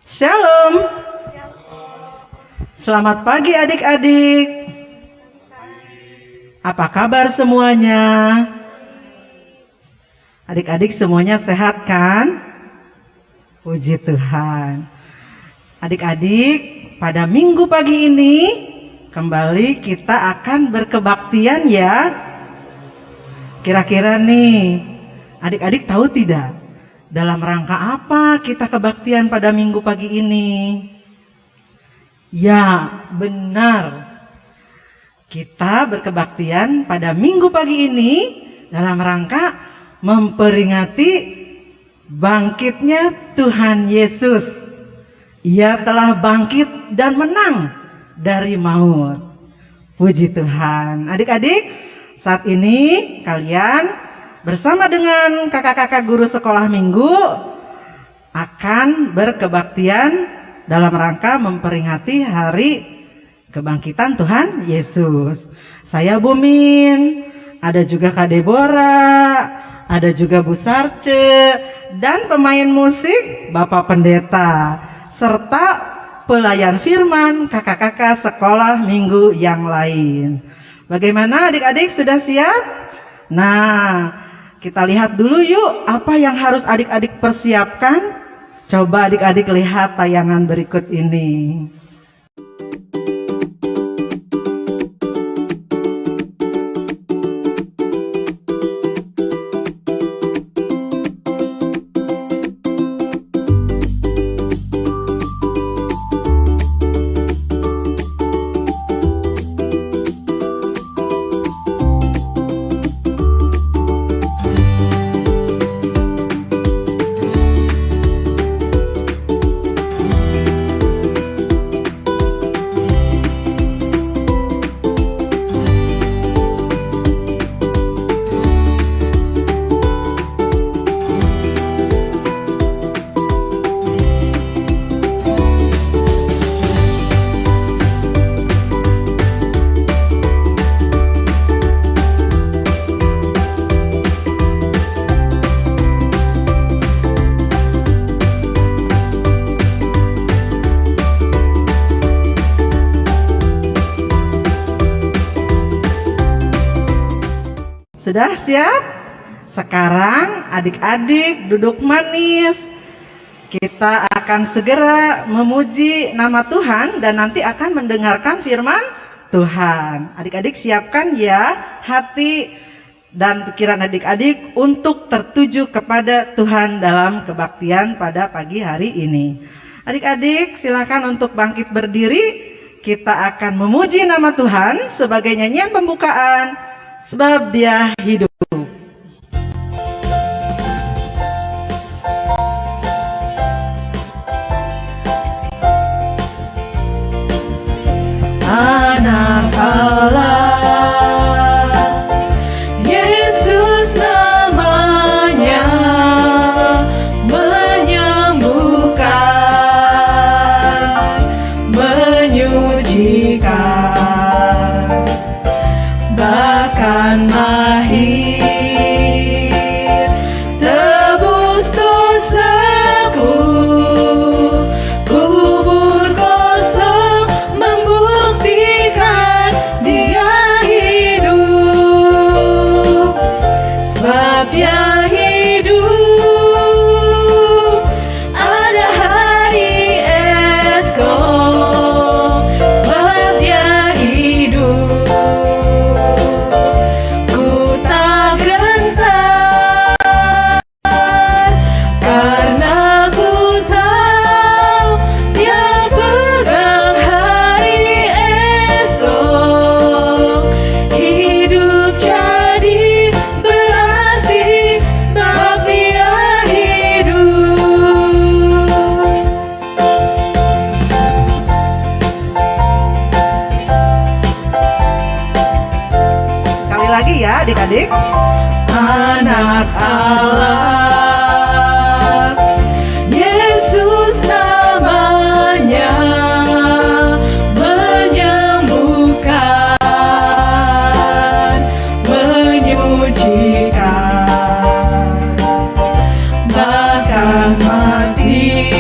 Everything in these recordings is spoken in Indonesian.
Shalom. Selamat pagi adik-adik. Apa kabar semuanya? Adik-adik semuanya sehat kan? Puji Tuhan. Adik-adik, pada minggu pagi ini kembali kita akan berkebaktian ya. Kira-kira nih, adik-adik tahu tidak? Dalam rangka apa kita kebaktian pada minggu pagi ini? Ya, benar. Kita berkebaktian pada minggu pagi ini dalam rangka memperingati bangkitnya Tuhan Yesus. Ia telah bangkit dan menang dari maut. Puji Tuhan. Adik-adik, saat ini kalian bersama dengan kakak-kakak guru sekolah minggu akan berkebaktian dalam rangka memperingati hari kebangkitan Tuhan Yesus. Saya Bu Min, ada juga Kak Deborah, ada juga Bu Sarce, dan pemain musik Bapak Pendeta, serta pelayan firman kakak-kakak sekolah minggu yang lain. Bagaimana adik-adik, sudah siap? Nah, kita lihat dulu yuk apa yang harus adik-adik persiapkan. Coba adik-adik lihat tayangan berikut ini. Sudah siap? Sekarang adik-adik duduk manis. Kita akan segera memuji nama Tuhan dan nanti akan mendengarkan firman Tuhan. Adik-adik siapkan ya hati dan pikiran adik-adik untuk tertuju kepada Tuhan dalam kebaktian pada pagi hari ini. Adik-adik silakan untuk bangkit berdiri. Kita akan memuji nama Tuhan sebagai nyanyian pembukaan. Sebab Dia hidup. Anak Allah, Yesus namanya, menyembuhkan, menyucikan, bahkan mahir tebus dosaku. Kubur kosong membuktikan Dia hidup. Sebab Dia hidup, ada hari esok. Sebab Dia hidup, ku tak gentar, karena ku tahu Dia pegang hari esok. Hidup jadi berarti sebab Dia hidup. Sekali lagi ya adik-adik. Anak Allah, Yesus namanya, menyembuhkan, menyucikan, bahkan mati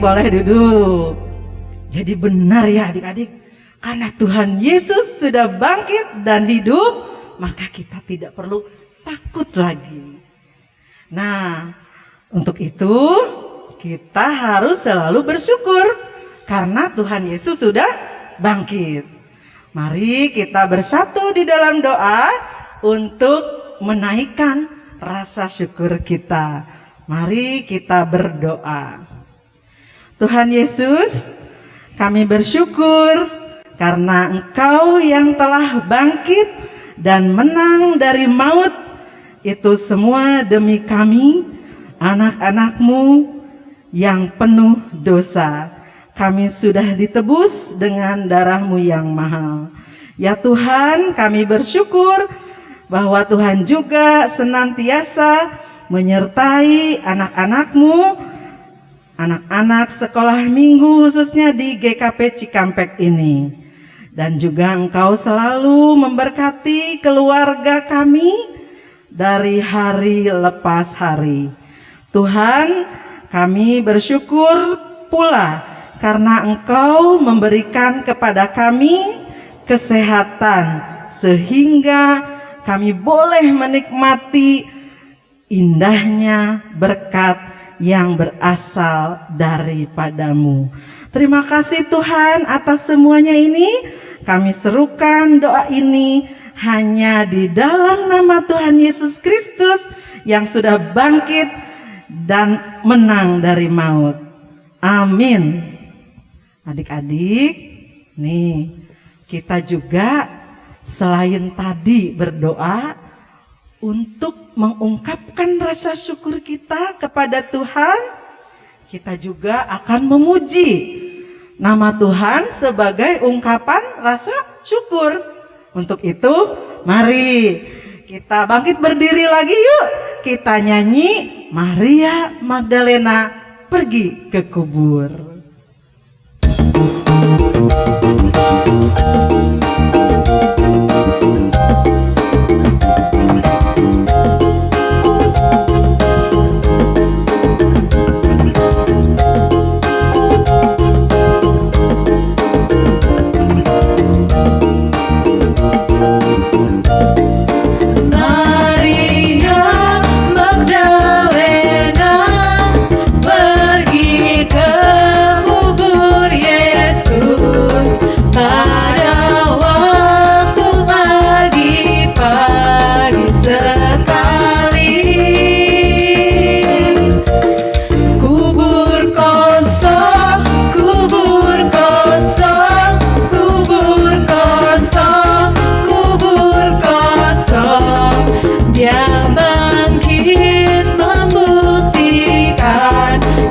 boleh duduk. Jadi benar ya adik-adik, karena Tuhan Yesus sudah bangkit dan hidup, maka kita tidak perlu takut lagi. Nah, untuk itu kita harus selalu bersyukur karena Tuhan Yesus sudah bangkit. Mari kita bersatu di dalam doa untuk menaikkan rasa syukur kita. Mari kita berdoa. Tuhan Yesus, kami bersyukur karena Engkau yang telah bangkit dan menang dari maut. Itu semua demi kami, anak-anak-Mu yang penuh dosa. Kami sudah ditebus dengan darah-Mu yang mahal. Ya Tuhan, kami bersyukur bahwa Tuhan juga senantiasa menyertai anak-anak-Mu, anak-anak sekolah minggu khususnya di GKP Cikampek ini. Dan juga Engkau selalu memberkati keluarga kami dari hari lepas hari. Tuhan, kami bersyukur pula karena Engkau memberikan kepada kami kesehatan sehingga kami boleh menikmati indahnya berkat yang berasal daripada-Mu. Terima kasih Tuhan atas semuanya ini. Kami serukan doa ini hanya di dalam nama Tuhan Yesus Kristus yang sudah bangkit dan menang dari maut. Amin. Adik-adik, nih kita juga selain tadi berdoa untuk mengungkapkan rasa syukur kita kepada Tuhan, kita juga akan memuji nama Tuhan sebagai ungkapan rasa syukur. Untuk itu, mari kita bangkit berdiri lagi yuk. Kita nyanyi Maria Magdalena pergi ke kubur.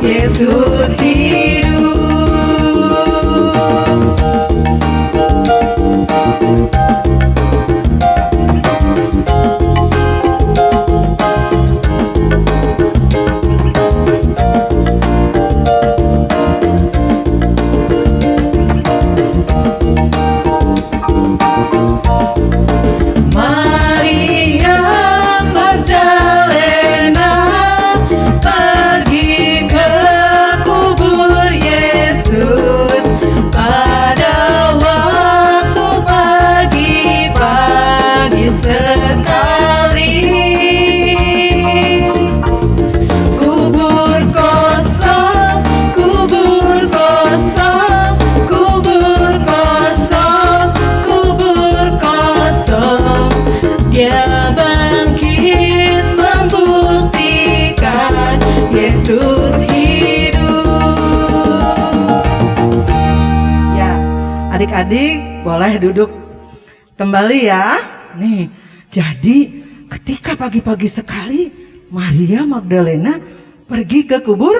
Yesus hidup. Maria Magdalena pergi ke kubur Yesus pada waktu pagi-pagi sekali. Kubur kosong, kubur kosong, kubur kosong, kubur kosong. Dia bangkit membuktikan Yesus hidup. Ya, adik-adik boleh duduk kembali ya. Nih, jadi ketika pagi-pagi sekali Maria Magdalena pergi ke kubur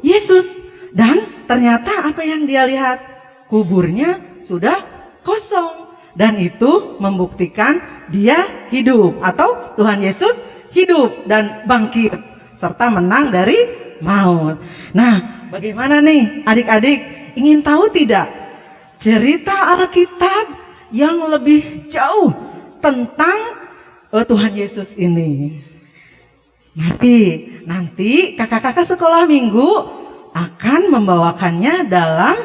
Yesus dan ternyata apa yang dia lihat? Kuburnya sudah kosong dan itu membuktikan dia hidup atau Tuhan Yesus hidup dan bangkit serta menang dari maut. Nah, bagaimana nih adik-adik? Ingin tahu tidak cerita Alkitab yang lebih jauh tentang Tuhan Yesus ini? Nanti kakak-kakak sekolah minggu akan membawakannya dalam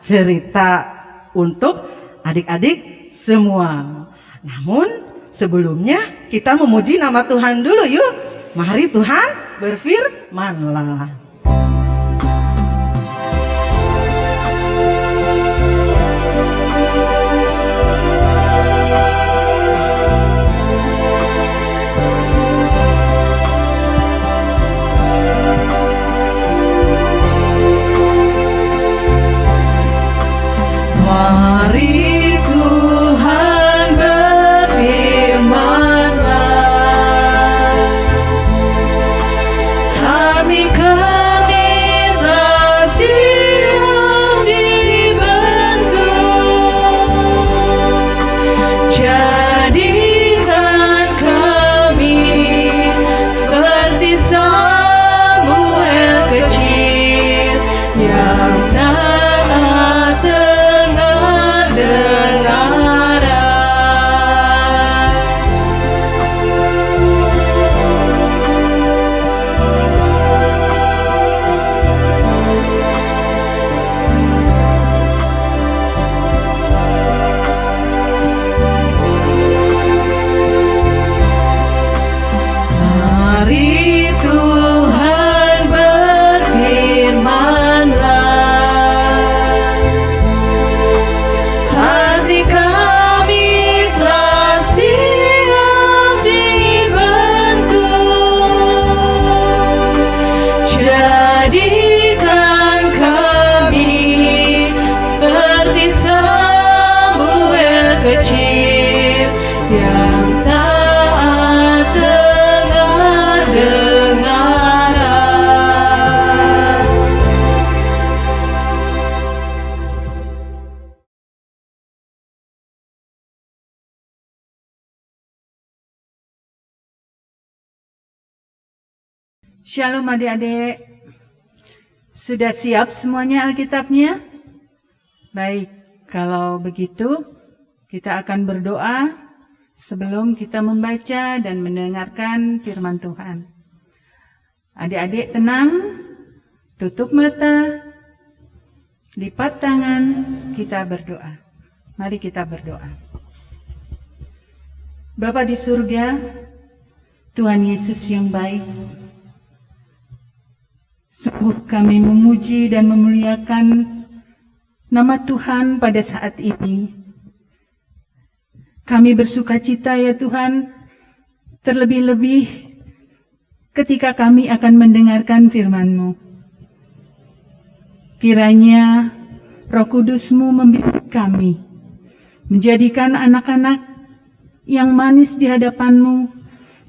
cerita untuk adik-adik semua. Namun sebelumnya kita memuji nama Tuhan dulu yuk. Mari Tuhan berfirmanlah. Mari Tuhan berfirmanlah, kami terasi yang dibentuk, jadikan kami seperti Samuel kecil yang taat Mari Tuhan berfirmanlah, hati kami telah siap dibentuk, jadikan kami seperti Samuel kecil yang taat dengar-dengaran. Shalom adik-adik. Sudah siap semuanya Alkitabnya? Baik, kalau begitu kita akan berdoa sebelum kita membaca dan mendengarkan firman Tuhan. Adik-adik tenang, tutup mata, lipat tangan, kita berdoa. Mari kita berdoa. Bapa di surga, Tuhan Yesus yang baik, sungguh kami memuji dan memuliakan nama Tuhan pada saat ini. Kami bersukacita ya Tuhan, terlebih-lebih ketika kami akan mendengarkan firman-Mu. Kiranya Roh Kudus-Mu membimbing kami, menjadikan anak-anak yang manis di hadapan-Mu,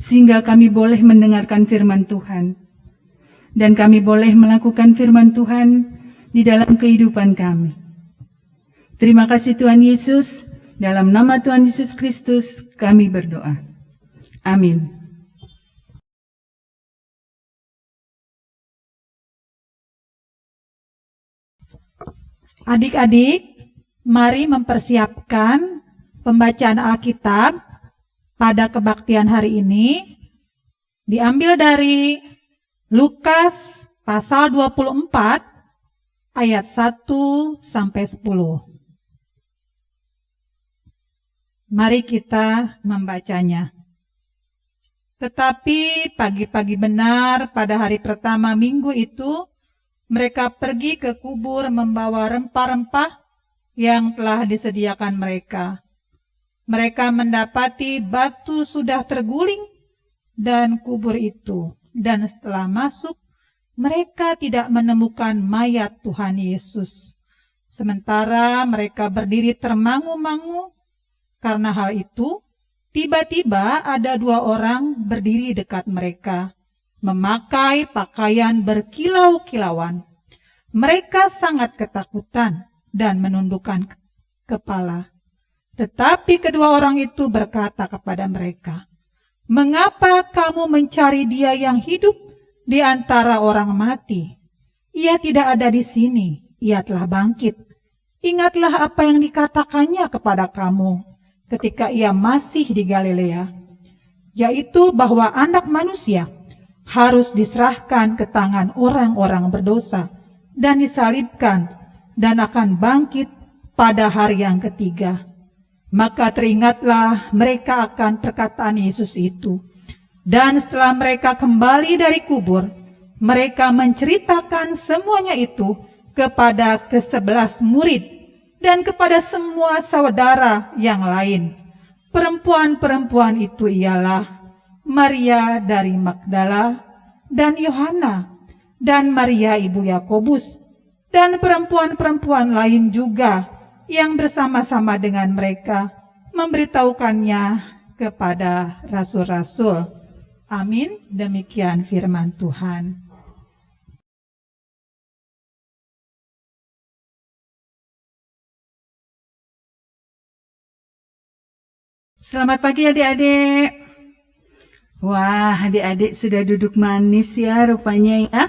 sehingga kami boleh mendengarkan firman Tuhan. Dan kami boleh melakukan firman Tuhan di dalam kehidupan kami. Terima kasih Tuhan Yesus, dalam nama Tuhan Yesus Kristus kami berdoa. Amin. Adik-adik, mari mempersiapkan pembacaan Alkitab pada kebaktian hari ini. Diambil dari Lukas pasal 24 ayat 1 sampai 10. Mari kita membacanya. Tetapi pagi-pagi benar pada hari pertama minggu itu, mereka pergi ke kubur membawa rempah-rempah yang telah disediakan mereka. Mereka mendapati batu sudah terguling dan kubur itu. Dan setelah masuk, mereka tidak menemukan mayat Tuhan Yesus. Sementara mereka berdiri termangu-mangu. Karena hal itu, tiba-tiba ada dua orang berdiri dekat mereka, memakai pakaian berkilau-kilauan. Mereka sangat ketakutan dan menundukkan kepala. Tetapi kedua orang itu berkata kepada mereka, "Mengapa kamu mencari Dia yang hidup di antara orang mati? Ia tidak ada di sini, Ia telah bangkit. Ingatlah apa yang dikatakannya kepada kamu ketika Ia masih di Galilea, yaitu bahwa Anak Manusia harus diserahkan ke tangan orang-orang berdosa dan disalibkan dan akan bangkit pada hari yang ketiga. Maka teringatlah mereka akan perkataan Yesus itu. Dan setelah mereka kembali dari kubur, mereka menceritakan semuanya itu kepada ke-11 murid dan kepada semua saudara yang lain. Perempuan-perempuan itu ialah Maria dari Magdala dan Yohana dan Maria ibu Yakobus dan perempuan-perempuan lain juga yang bersama-sama dengan mereka memberitahukannya kepada rasul-rasul. Amin. Demikian firman Tuhan. Selamat pagi adik-adik. Wah, adik-adik sudah duduk manis ya rupanya ya.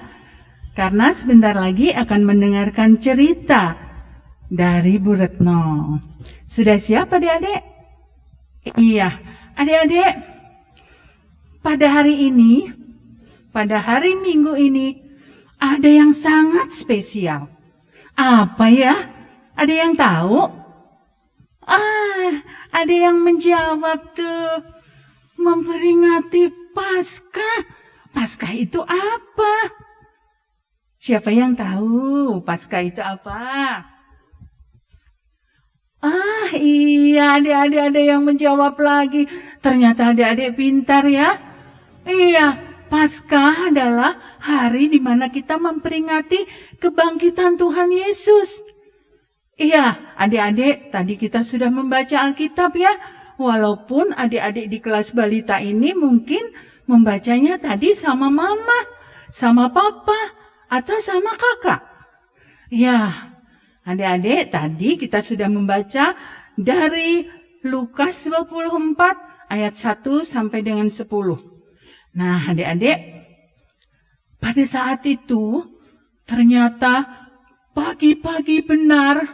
Karena sebentar lagi akan mendengarkan cerita dari Bu Retno. Sudah siap adik-adik? Iya, adik-adik. Pada hari ini, pada hari Minggu ini, ada yang sangat spesial. Apa ya? Ada yang tahu? Ada yang menjawab tuh. Memperingati Paskah. Paskah itu apa? Siapa yang tahu Paskah itu apa? Iya, adik-adik ada yang menjawab lagi. Ternyata adik-adik pintar ya. Iya, Paskah adalah hari di mana kita memperingati kebangkitan Tuhan Yesus. Iya, adik-adik tadi kita sudah membaca Alkitab ya. Walaupun adik-adik di kelas balita ini mungkin membacanya tadi sama mama, sama papa, atau sama kakak. Ya, adik-adik tadi kita sudah membaca dari Lukas 24 ayat 1 sampai dengan 10. Nah, adik-adik, pada saat itu ternyata pagi-pagi benar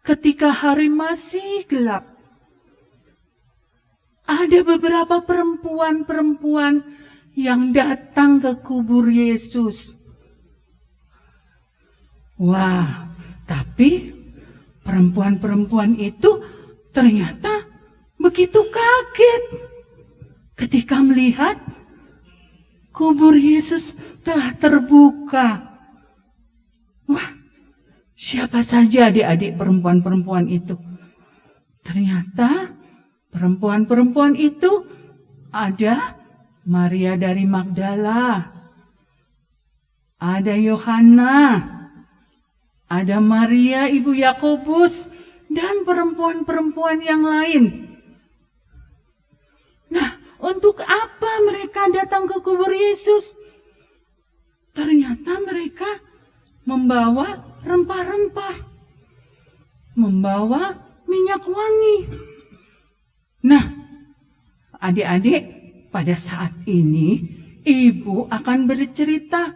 ketika hari masih gelap. Ada beberapa perempuan-perempuan yang datang ke kubur Yesus. Wah, tapi perempuan-perempuan itu ternyata begitu kaget ketika melihat kubur Yesus telah terbuka. Wah, siapa saja adik-adik perempuan-perempuan itu? Ternyata perempuan-perempuan itu ada Maria dari Magdala, ada Yohana, ada Maria ibu Yakobus, dan perempuan-perempuan yang lain. Nah, untuk apa mereka datang ke kubur Yesus? Ternyata mereka membawa rempah-rempah, membawa minyak wangi. Nah, adik-adik, pada saat ini ibu akan bercerita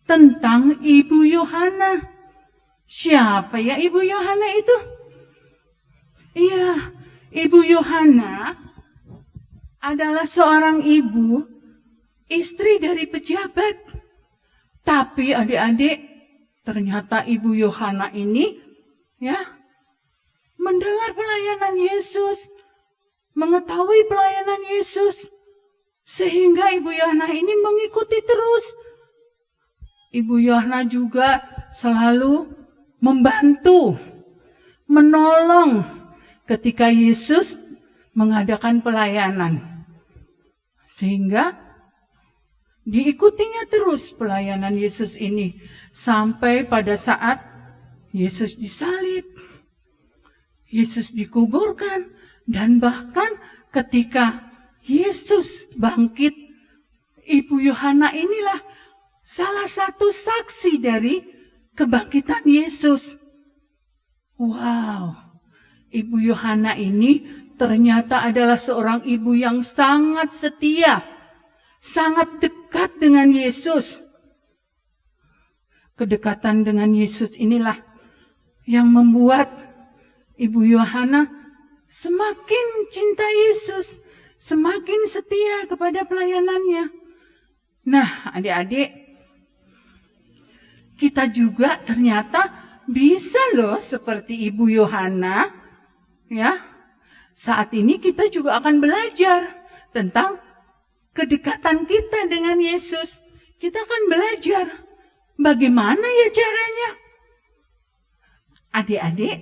tentang Ibu Yohana. Siapa ya Ibu Yohana itu? Iya, Ibu Yohana adalah seorang ibu, istri dari pejabat. Tapi adik-adik, ternyata Ibu Yohana ini ya mendengar pelayanan Yesus, mengetahui pelayanan Yesus, sehingga Ibu Yohana ini mengikuti terus. Ibu Yohana juga selalu membantu, menolong ketika Yesus mengadakan pelayanan. Sehingga diikutinya terus pelayanan Yesus ini sampai pada saat Yesus disalib, Yesus dikuburkan, dan bahkan ketika Yesus bangkit, Ibu Yohana inilah salah satu saksi dari kebangkitan Yesus. Wow, Ibu Yohana ini ternyata adalah seorang ibu yang sangat setia, sangat dekat dengan Yesus. Kedekatan dengan Yesus inilah yang membuat Ibu Yohana semakin cinta Yesus, semakin setia kepada pelayanannya. Nah, adik-adik, kita juga ternyata bisa loh seperti Ibu Yohana. Ya, saat ini kita juga akan belajar tentang kedekatan kita dengan Yesus. Kita akan belajar bagaimana ya caranya. Adik-adik,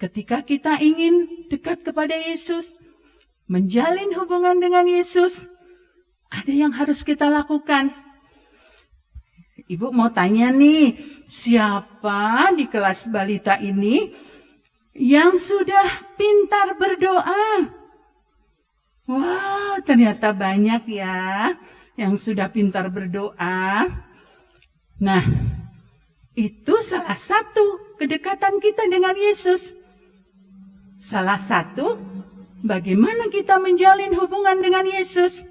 ketika kita ingin dekat kepada Yesus, menjalin hubungan dengan Yesus, ada yang harus kita lakukan. Ibu mau tanya nih, siapa di kelas balita ini yang sudah pintar berdoa? Wah, ternyata banyak ya yang sudah pintar berdoa. Nah, itu salah satu kedekatan kita dengan Yesus. Salah satu bagaimana kita menjalin hubungan dengan Yesus.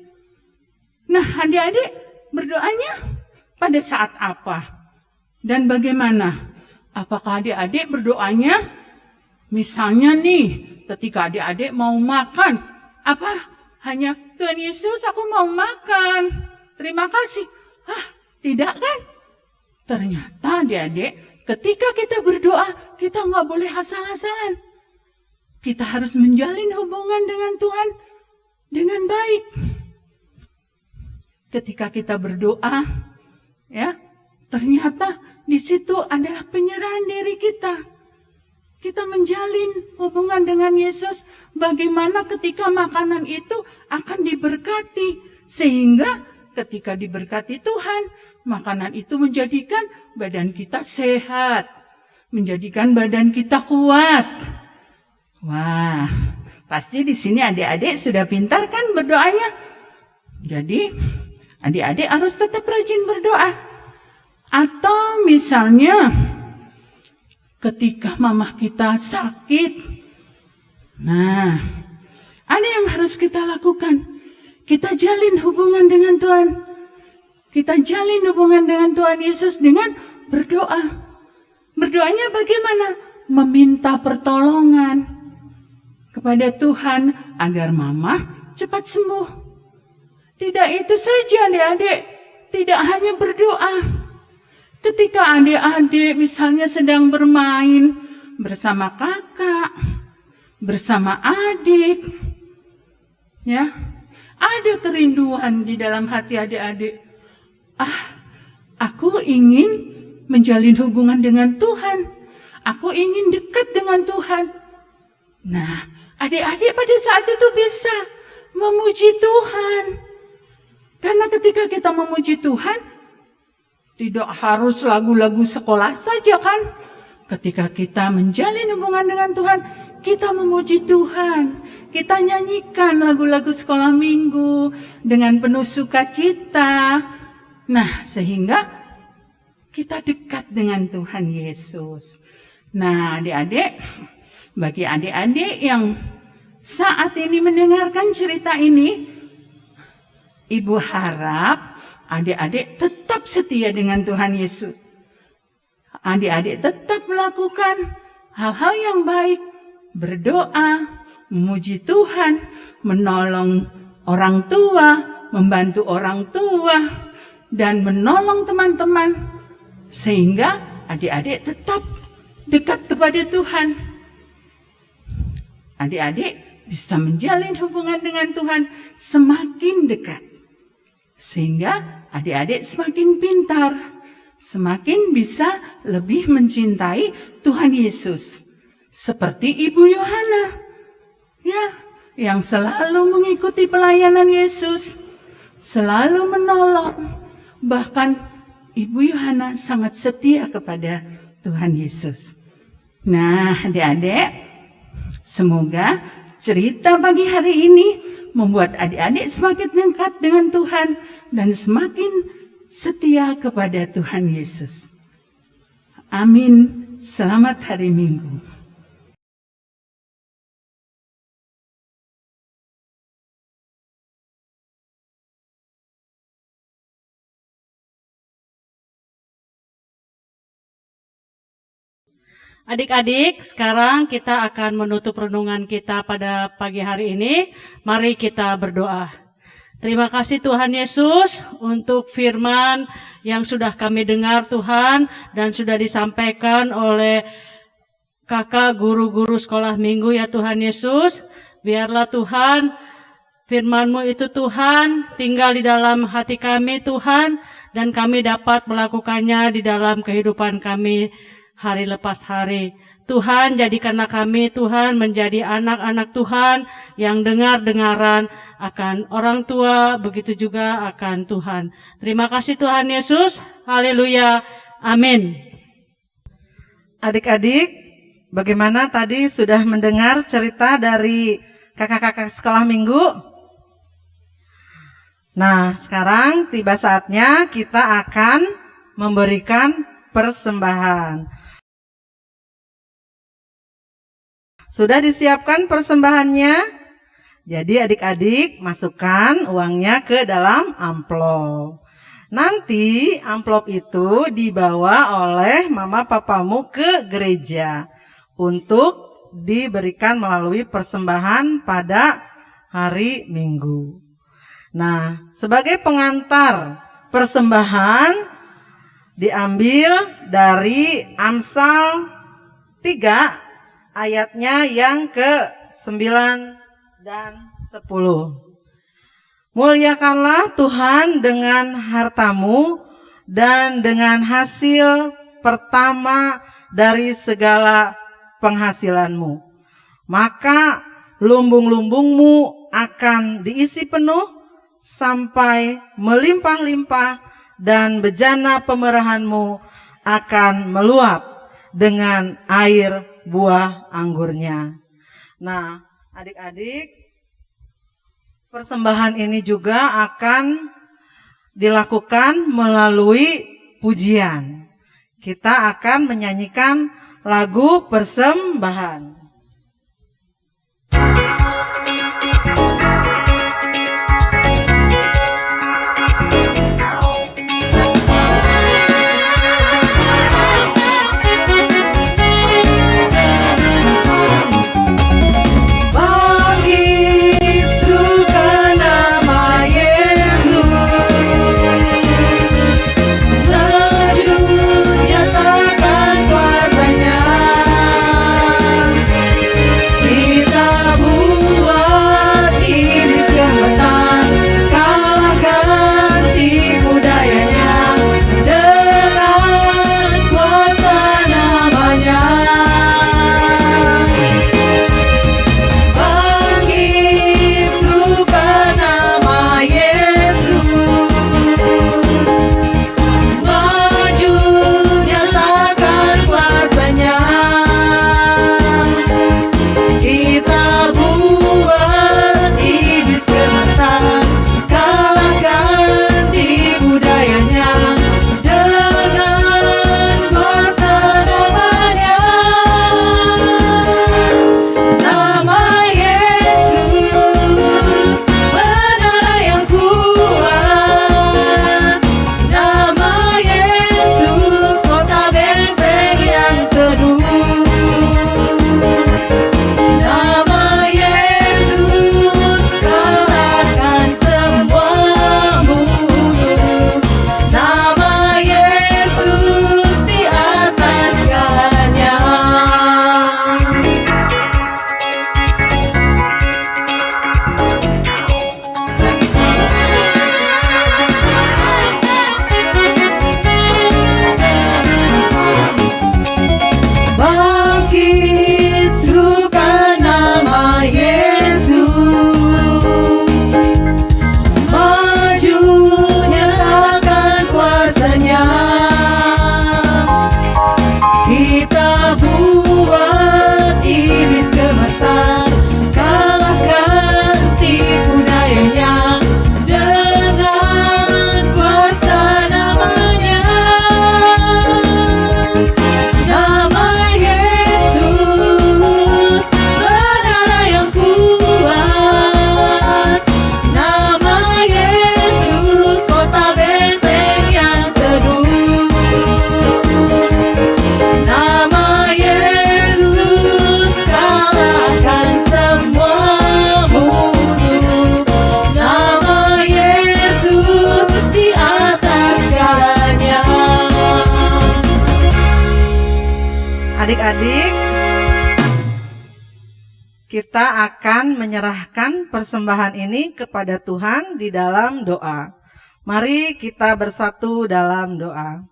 Nah, adik-adik berdoanya pada saat apa? Dan bagaimana? Apakah adik-adik berdoanya misalnya nih ketika adik-adik mau makan, apa? Hanya Tuhan Yesus aku mau makan, terima kasih. Tidak kan? Ternyata adik-adik ketika kita berdoa kita nggak boleh asal-asalan. Kita harus menjalin hubungan dengan Tuhan dengan baik. Ketika kita berdoa, ya, ternyata di situ adalah penyerahan diri kita. Kita menjalin hubungan dengan Yesus, bagaimana ketika makanan itu akan diberkati. Sehingga ketika diberkati Tuhan, makanan itu menjadikan badan kita sehat. Menjadikan badan kita kuat. Wah, pasti di sini adik-adik sudah pintar kan berdoanya. Jadi, adik-adik harus tetap rajin berdoa. Atau misalnya ketika mama kita sakit. Nah, ada yang harus kita lakukan. Kita jalin hubungan dengan Tuhan. Kita jalin hubungan dengan Tuhan Yesus dengan berdoa. Berdoanya bagaimana? Meminta pertolongan kepada Tuhan agar mama cepat sembuh. Tidak itu saja adik-adik, tidak hanya berdoa. Ketika adik-adik misalnya sedang bermain bersama kakak, bersama adik, ya, ada kerinduan di dalam hati adik-adik. Aku ingin menjalin hubungan dengan Tuhan. Aku ingin dekat dengan Tuhan. Nah, adik-adik pada saat itu bisa memuji Tuhan. Karena ketika kita memuji Tuhan, tidak harus lagu-lagu sekolah saja kan. Ketika kita menjalin hubungan dengan Tuhan, kita memuji Tuhan. Kita nyanyikan lagu-lagu sekolah minggu dengan penuh sukacita. Nah, sehingga kita dekat dengan Tuhan Yesus. Nah, adik-adik, bagi adik-adik yang saat ini mendengarkan cerita ini, Ibu harap adik-adik tetap setia dengan Tuhan Yesus. Adik-adik tetap melakukan hal-hal yang baik, berdoa, memuji Tuhan, menolong orang tua, membantu orang tua, dan menolong teman-teman. Sehingga adik-adik tetap dekat kepada Tuhan. Adik-adik bisa menjalin hubungan dengan Tuhan semakin dekat. Sehingga adik-adik semakin pintar, semakin bisa lebih mencintai Tuhan Yesus. Seperti Ibu Yohana, ya, yang selalu mengikuti pelayanan Yesus, selalu menolong. Bahkan Ibu Yohana sangat setia kepada Tuhan Yesus. Nah, adik-adik, semoga cerita pagi hari ini membuat adik-adik semakin dekat dengan Tuhan dan semakin setia kepada Tuhan Yesus. Amin. Selamat hari Minggu. Adik-adik, sekarang kita akan menutup renungan kita pada pagi hari ini. Mari kita berdoa. Terima kasih Tuhan Yesus untuk firman yang sudah kami dengar Tuhan dan sudah disampaikan oleh kakak guru-guru sekolah minggu ya Tuhan Yesus. Biarlah Tuhan firman-Mu itu Tuhan tinggal di dalam hati kami Tuhan dan kami dapat melakukannya di dalam kehidupan kami hari lepas hari. Tuhan, jadikanlah kami Tuhan menjadi anak-anak Tuhan yang dengar-dengaran akan orang tua, begitu juga akan Tuhan. Terima kasih Tuhan Yesus. Haleluya. Amin. Adik-adik, bagaimana tadi sudah mendengar cerita dari kakak-kakak sekolah minggu? Nah, sekarang tiba saatnya kita akan memberikan persembahan. Sudah disiapkan persembahannya? Jadi adik-adik masukkan uangnya ke dalam amplop. Nanti amplop itu dibawa oleh mama papamu ke gereja untuk diberikan melalui persembahan pada hari Minggu. Nah, sebagai pengantar persembahan diambil dari Amsal 3 ayatnya yang ke-9 dan 10. Muliakanlah Tuhan dengan hartamu dan dengan hasil pertama dari segala penghasilanmu. Maka lumbung-lumbungmu akan diisi penuh sampai melimpah-limpah dan bejana pemerahanmu akan meluap dengan air buah anggurnya. Nah, adik-adik, persembahan ini juga akan dilakukan melalui pujian. Kita akan menyanyikan lagu persembahan. Nyatakan kuasa-Nya. kita akan menyerahkan persembahan ini kepada Tuhan di dalam doa. Mari kita bersatu dalam doa.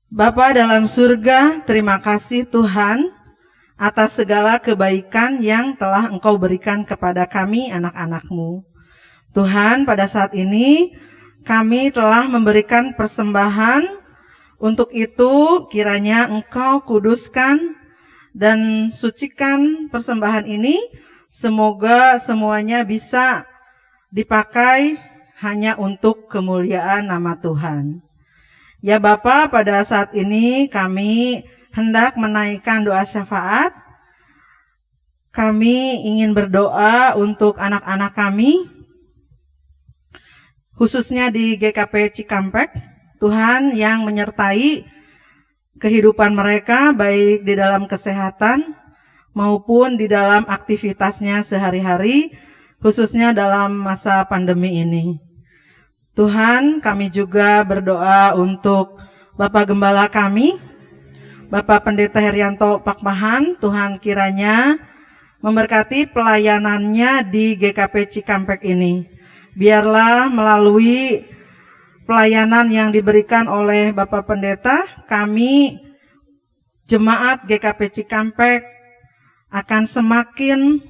Bapa dalam surga, terima kasih Tuhan atas segala kebaikan yang telah Engkau berikan kepada kami anak-anak-Mu. Tuhan, pada saat ini kami telah memberikan persembahan. Untuk itu kiranya Engkau kuduskan dan sucikan persembahan ini, semoga semuanya bisa dipakai hanya untuk kemuliaan nama Tuhan. Ya Bapa, pada saat ini kami hendak menaikkan doa syafaat. Kami ingin berdoa untuk anak-anak kami, khususnya di GKP Cikampek. Tuhan yang menyertai kehidupan mereka baik di dalam kesehatan maupun di dalam aktivitasnya sehari-hari, khususnya dalam masa pandemi ini. Tuhan, kami juga berdoa untuk Bapak Gembala kami, Bapak Pendeta Herianto Pakpahan. Tuhan kiranya memberkati pelayanannya di GKP Cikampek ini. Biarlah melalui pelayanan yang diberikan oleh Bapak Pendeta, kami jemaat GKP Cikampek akan semakin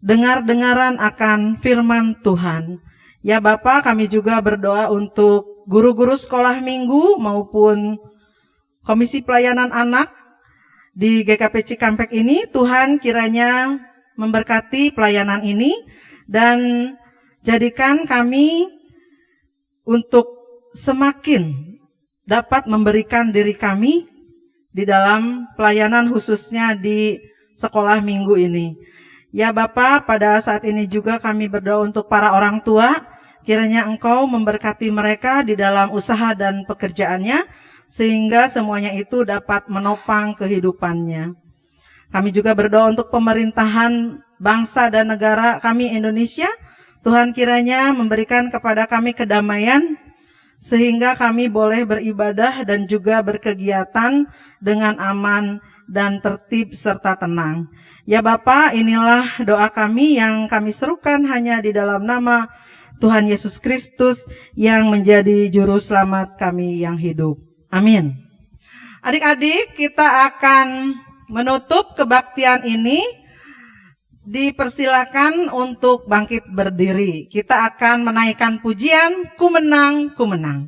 dengar-dengaran akan firman Tuhan. Ya Bapak, kami juga berdoa untuk guru-guru sekolah minggu maupun Komisi Pelayanan Anak di GKP Cikampek ini. Tuhan kiranya memberkati pelayanan ini dan jadikan kami untuk semakin dapat memberikan diri kami di dalam pelayanan khususnya di sekolah minggu ini. Ya Bapak, pada saat ini juga kami berdoa untuk para orang tua, kiranya Engkau memberkati mereka di dalam usaha dan pekerjaannya, sehingga semuanya itu dapat menopang kehidupannya. Kami juga berdoa untuk pemerintahan bangsa dan negara kami Indonesia. Tuhan kiranya memberikan kepada kami kedamaian, sehingga kami boleh beribadah dan juga berkegiatan dengan aman dan tertib serta tenang. Ya Bapa, inilah doa kami yang kami serukan hanya di dalam nama Tuhan Yesus Kristus yang menjadi juru selamat kami yang hidup. Amin. Adik-adik, kita akan menutup kebaktian ini. Dipersilakan untuk bangkit berdiri. Kita akan menaikkan pujian, Ku menang, ku menang.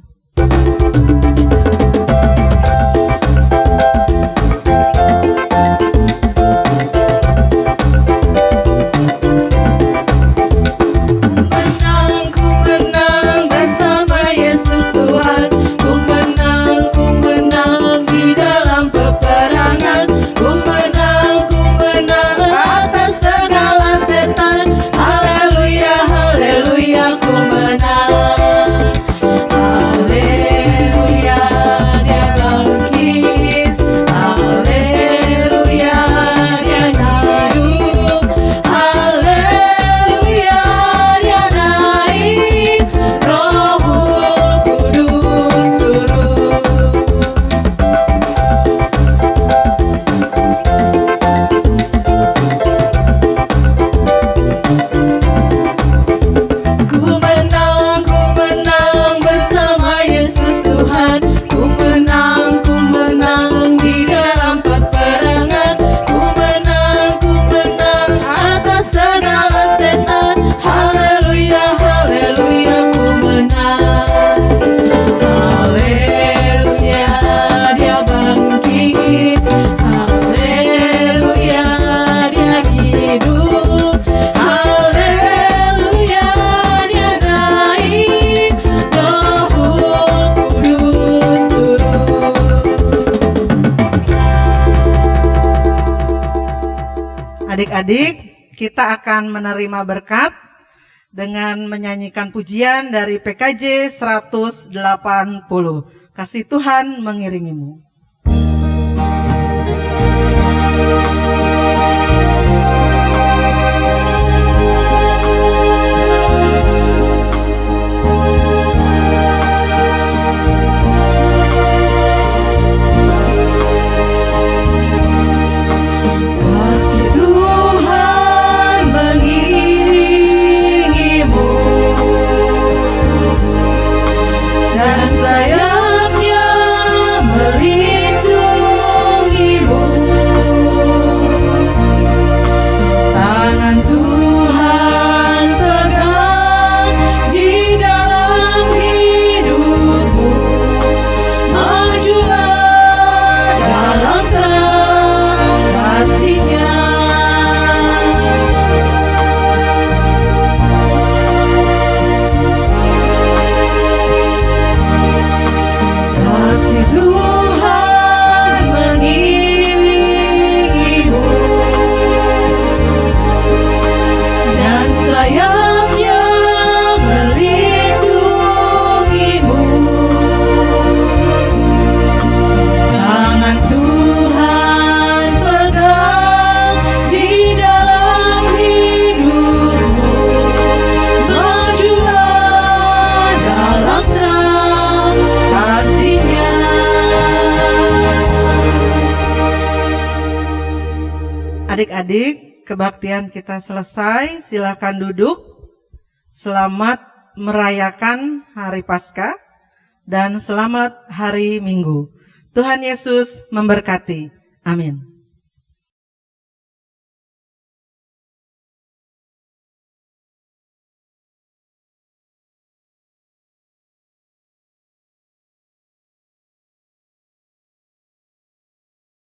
Ku menang bersama Yesus Tuhan. Ku menang di dalam peperangan. Ku menang atas segala setan. Haleluya, haleluya, ku menang. Haleluya, dia bangkit. Haleluya, dia hidup. Haleluya, dia naik. Roh Kudus turun. Ku menang bersama Yesus Tuhan. Ku menang di dalam peperangan. Ku menang atas segala setan. Haleluya, haleluya, ku menang. Haleluya, dia bangkit. Haleluya, dia hidup. Haleluya, dia naik. Roh Kudus turun. Adik-adik, kita akan menerima berkat dengan menyanyikan pujian dari PKJ 180. Kasih Tuhan mengiringimu. Kasih Tuhan Adik-adik, kebaktian kita selesai. Silakan duduk. Selamat merayakan hari Paskah dan selamat hari Minggu. Tuhan Yesus memberkati. Amin.